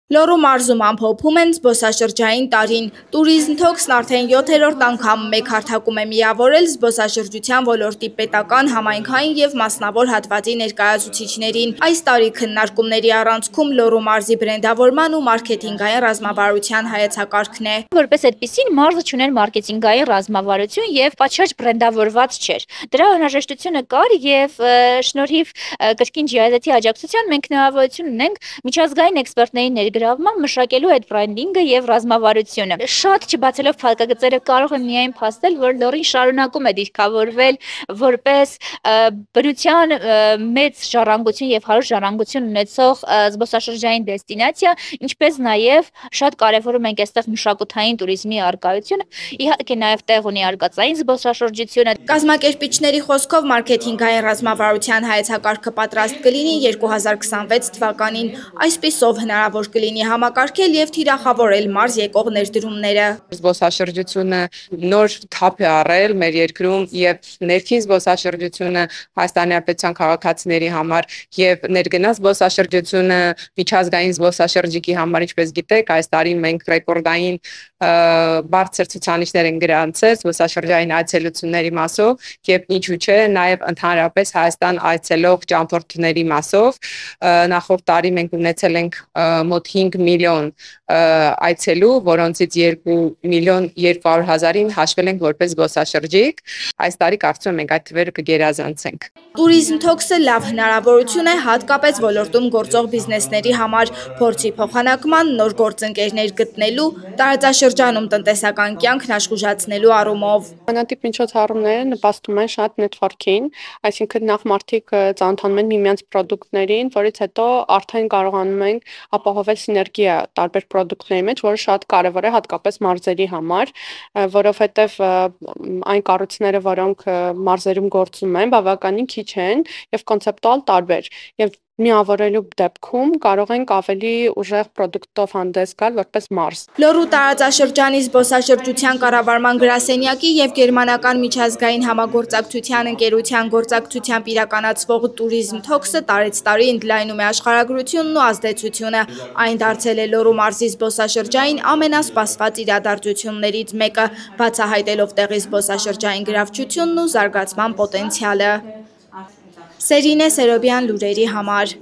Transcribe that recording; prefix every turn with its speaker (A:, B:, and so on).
A: Լոռու մարզում ամփոփում են զբոսաշրջային տարին։ Տուրիզմ թոքսն արդեն 7-րդ անգամ մեկ հարթակում է միավորել զբոսաշրջության ոլորտի պետական, համայնքային և մասնավոր հատվածի ներկայացուցիչներին։ Այս տարի քննարկումների առանցքում Լոռու մարզի բրենդավորման ու մարքեթինգային ռազմավարության հայեցակարգն է։
B: Որպես այդպիսին մարզը չուներ մարքեթինգային ռազմավարություն և պատշաճ բրենդավորված չէր։ Դրա անհրաժեշտությունը կար և շնորհիվ կրկին GIZ-ի աջակցության մենք հնարավորություն ունենք միջազգային էքսպերտների ներգրավման մշակելու այդ բրենդինգը և ռազմավարությունը։ Շատ չբացելով փակագծերը կարող եմ միայն փաստել, որ Լոռին շարունակում է դիրքավորվել որպես բնության մեծ ժառանգություն և հարուստ ժառանգություն ունեցող զբոսաշրջային դեստինացիա, ինչպես նաև շատ կարևորում ենք այստեղ մշակութային տուրիզմի առկայությունը, իհարկե նաև տեղ ունի արկածային զբոսաշրջությունը։
A: Կազմակերպիչների խոսքով մարքեթինգային ռազմավարության հայեցակարգը պատրաստ կլինի 2026 թվականին, այսպիսով հնարավոր կլինի համակարգել և թիրախավորել մարզ եկող ներդրումները։
C: Զբոսաշրջությունը նոր թափ է առել մեր երկրում և ներքին զբոսաշրջությունը Հայաստանի Հանրապետության քաղաքացիների համար և ներգնաց զբոսաշրջությունը միջազգային զբոսաշրջիկի համար, ինչպես գիտեք, այս տարի մենք ռեկորդային բարձր ցուցանիշներ են գրանցել զբոսաշրջային այցելությունների մասով և ինչու՞ չէ, նաև ընդհանրապես Հայաստան այցելող ճամփորդների մասով։ Նախորդ տարի մենք ունեցել ենք մոտ 5 միլիոն այցելու, որոնցից 2 միլիոն 200 հազարին հաշվել ենք որպես զբոսաշրջիկ։ Այս տարի կարծում եմ մենք այդ թվերը կգերազանցենք։
A: Տուրիզմ թոքսը լավ հնարավորություն է հատկապես ոլորտում գործող բիզնեսների համար փորձի փոխանակման, նոր գործընկերներ գտնելու, տարածաշրջանում տնտեսական կյանքն աշխուժացնելու առումով։
D: Բանատիպ միջոցառումները նպաստում են շատ նետվորքին, այսինքն նախ մարդիկ ծանոթանում են միմյանց պրոդուկտներին, որից հետո արդեն կարողանում են ապահովել սիներգիա տարբեր պրոդուկտների մեջ, որը շատ կարևոր է հատկապես մարզերի համար, որովհետև այն կառույցները, որոնք մարզերում գործում են, բավականին քիչ են և կոնցեպտուալ տարբեր, և միավորելու դեպքում կարող ենք ավելի ուժեղ պրոդուկտով հանդես գալ որպես մարզ։
A: Լոռու տարածաշրջանի զբոսաշրջության կառավարման գրասենյակի և գերմանական միջազգային համագործակցության ընկերության գործակցությամբ իրականացվող տուրիզմ թոքսը տարեց տարի ընդլայնում է աշխարհագրությունն ու ազդեցությունը։ Այն դարձել է Լոռու մարզի զբոսաշրջային ամենասպասված իրադարձություններից մեկը, բացահայտելով տեղի զբոսաշրջային գրավչությունն ու զարգացման պոտենցիալը։ Սերինե Սերոբյան, լուրերի համար։